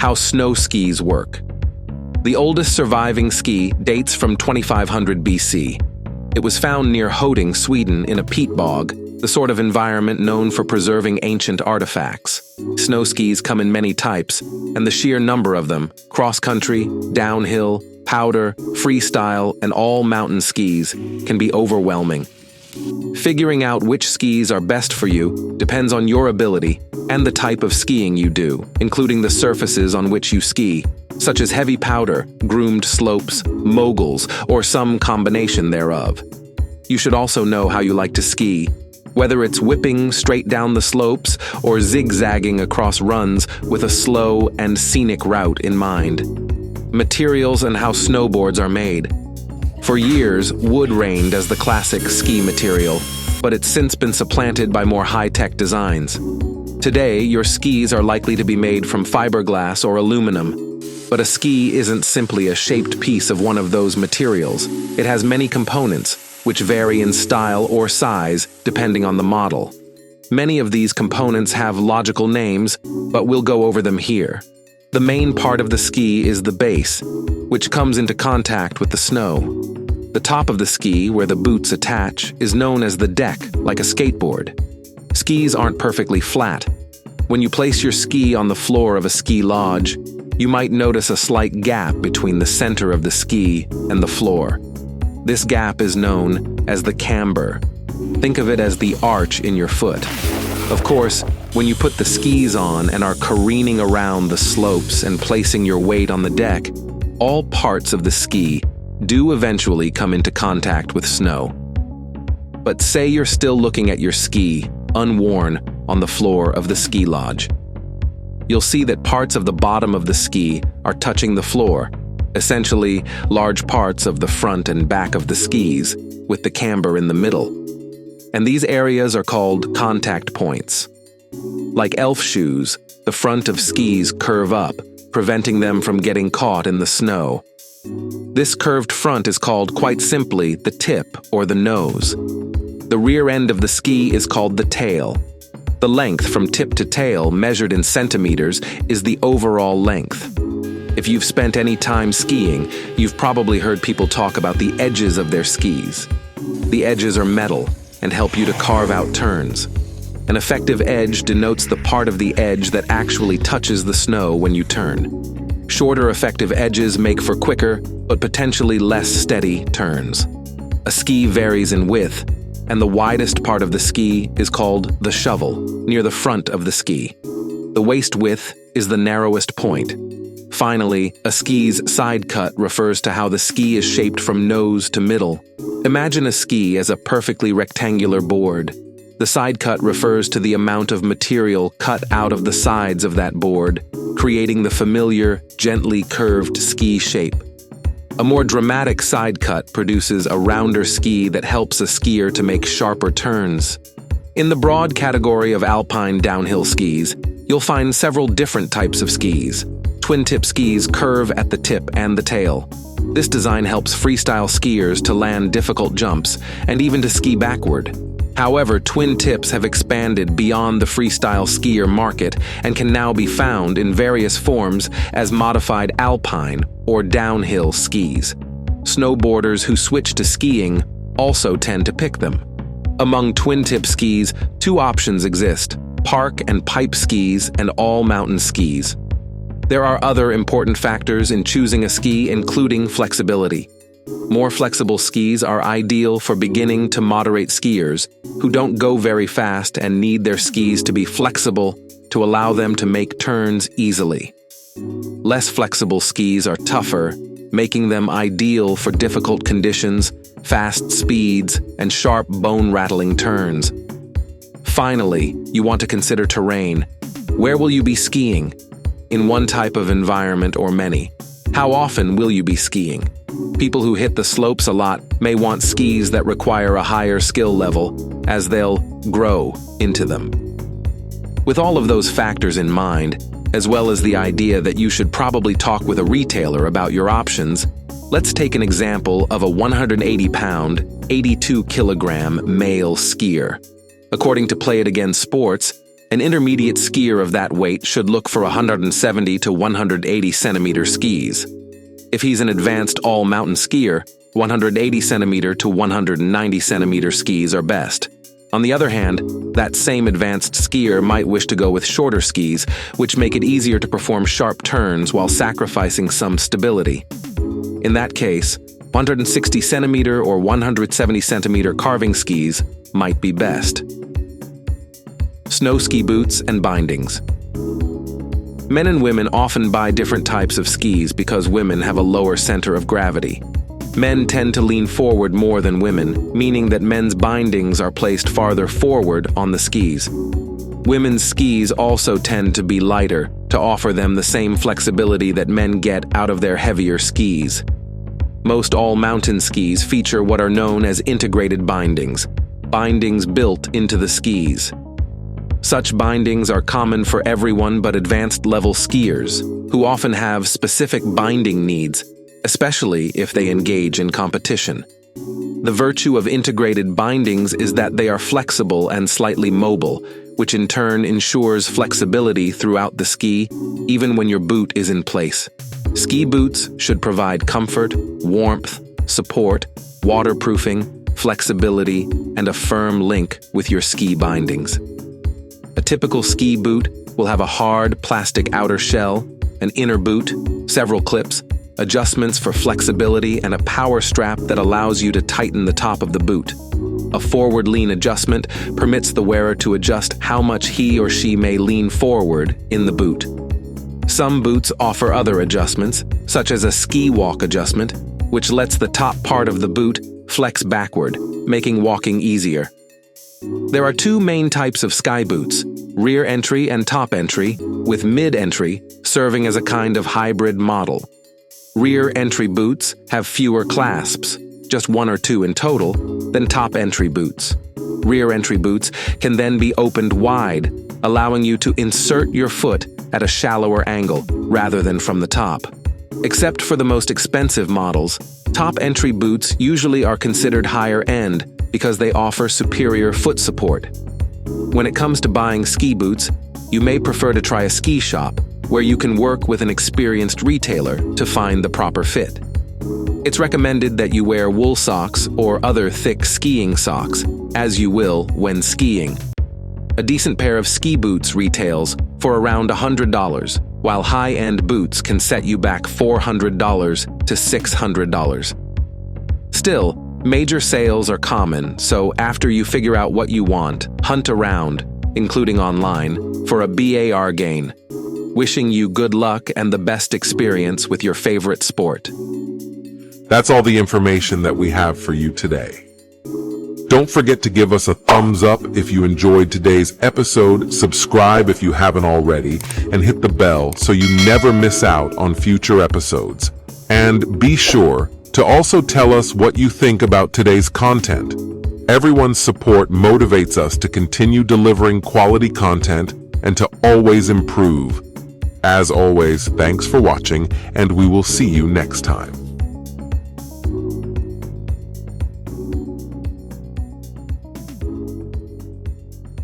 How snow skis work. The oldest surviving ski dates from 2500 BC. It was found near Hoting, Sweden, in a peat bog, the sort of environment known for preserving ancient artifacts. Snow skis come in many types, and the sheer number of them, cross-country, downhill, powder, freestyle, and all mountain skis, can be overwhelming. Figuring out which skis are best for you depends on your ability and the type of skiing you do, including the surfaces on which you ski, such as heavy powder, groomed slopes, moguls, or some combination thereof. You should also know how you like to ski, whether it's whipping straight down the slopes or zigzagging across runs with a slow and scenic route in mind. Materials and how snowboards are made. For years, wood reigned as the classic ski material, but it's since been supplanted by more high-tech designs. Today, your skis are likely to be made from fiberglass or aluminum, but a ski isn't simply a shaped piece of one of those materials. It has many components, which vary in style or size depending on the model. Many of these components have logical names, but we'll go over them here. The main part of the ski is the base, which comes into contact with the snow. The top of the ski, where the boots attach, is known as the deck, like a skateboard. Skis aren't perfectly flat. When you place your ski on the floor of a ski lodge, you might notice a slight gap between the center of the ski and the floor. This gap is known as the camber. Think of it as the arch in your foot. Of course, when you put the skis on and are careening around the slopes and placing your weight on the deck, all parts of the ski do eventually come into contact with snow. But say you're still looking at your ski, unworn, on the floor of the ski lodge. You'll see that parts of the bottom of the ski are touching the floor, essentially large parts of the front and back of the skis, with the camber in the middle. And these areas are called contact points. Like elf shoes, the front of skis curve up, preventing them from getting caught in the snow. This curved front is called, quite simply, the tip or the nose. The rear end of the ski is called the tail. The length from tip to tail, measured in centimeters, is the overall length. If you've spent any time skiing, you've probably heard people talk about the edges of their skis. The edges are metal and help you to carve out turns. An effective edge denotes the part of the edge that actually touches the snow when you turn. Shorter effective edges make for quicker, but potentially less steady turns. A ski varies in width, and the widest part of the ski is called the shovel, near the front of the ski. The waist width is the narrowest point. Finally, a ski's side cut refers to how the ski is shaped from nose to middle. Imagine a ski as a perfectly rectangular board. The side cut refers to the amount of material cut out of the sides of that board, creating the familiar, gently curved ski shape. A more dramatic side cut produces a rounder ski that helps a skier to make sharper turns. In the broad category of alpine downhill skis, you'll find several different types of skis. Twin-tip skis curve at the tip and the tail. This design helps freestyle skiers to land difficult jumps and even to ski backward. However, twin tips have expanded beyond the freestyle skier market and can now be found in various forms as modified alpine or downhill skis. Snowboarders who switch to skiing also tend to pick them. Among twin-tip skis, two options exist: park and pipe skis and all-mountain skis. There are other important factors in choosing a ski, including flexibility. More flexible skis are ideal for beginning to moderate skiers who don't go very fast and need their skis to be flexible to allow them to make turns easily. Less flexible skis are tougher, making them ideal for difficult conditions, fast speeds, and sharp bone-rattling turns. Finally, you want to consider terrain. Where will you be skiing? In one type of environment or many? How often will you be skiing? People who hit the slopes a lot may want skis that require a higher skill level, as they'll grow into them. With all of those factors in mind, as well as the idea that you should probably talk with a retailer about your options, let's take an example of a 180-pound, 82-kilogram male skier. According to Play It Again Sports, An intermediate skier of that weight should look for 170 to 180 centimeter skis. If he's an advanced all-mountain skier, 180 centimeter to 190 centimeter skis are best. On the other hand, that same advanced skier might wish to go with shorter skis, which make it easier to perform sharp turns while sacrificing some stability. In that case, 160 centimeter or 170 centimeter carving skis might be best. Snow ski boots and bindings. Men and women often buy different types of skis because women have a lower center of gravity. Men tend to lean forward more than women, meaning that men's bindings are placed farther forward on the skis. Women's skis also tend to be lighter, to offer them the same flexibility that men get out of their heavier skis. Most all-mountain skis feature what are known as integrated bindings built into the skis. Such bindings are common for everyone but advanced-level skiers, who often have specific binding needs, especially if they engage in competition. The virtue of integrated bindings is that they are flexible and slightly mobile, which in turn ensures flexibility throughout the ski, even when your boot is in place. Ski boots should provide comfort, warmth, support, waterproofing, flexibility, and a firm link with your ski bindings. A typical ski boot will have a hard plastic outer shell, an inner boot, several clips, adjustments for flexibility, and a power strap that allows you to tighten the top of the boot. A forward lean adjustment permits the wearer to adjust how much he or she may lean forward in the boot. Some boots offer other adjustments, such as a ski walk adjustment, which lets the top part of the boot flex backward, making walking easier. There are two main types of sky boots, rear entry and top entry, with mid-entry serving as a kind of hybrid model. Rear entry boots have fewer clasps, just one or two in total, than top entry boots. Rear entry boots can then be opened wide, allowing you to insert your foot at a shallower angle rather than from the top. Except for the most expensive models, top entry boots usually are considered higher end because they offer superior foot support. When it comes to buying ski boots, you may prefer to try a ski shop, where you can work with an experienced retailer to find the proper fit. It's recommended that you wear wool socks or other thick skiing socks, as you will when skiing. A decent pair of ski boots retails for around $100, while high-end boots can set you back $400 to $600. Still, major sales are common, so after you figure out what you want, hunt around, including online, for a BAR gain. Wishing you good luck and the best experience with your favorite sport. That's all the information that we have for you today. Don't forget to give us a thumbs up if you enjoyed today's episode, subscribe if you haven't already, and hit the bell so you never miss out on future episodes. And be sure to also tell us what you think about today's content. Everyone's support motivates us to continue delivering quality content and to always improve. As always, thanks for watching, and we will see you next time.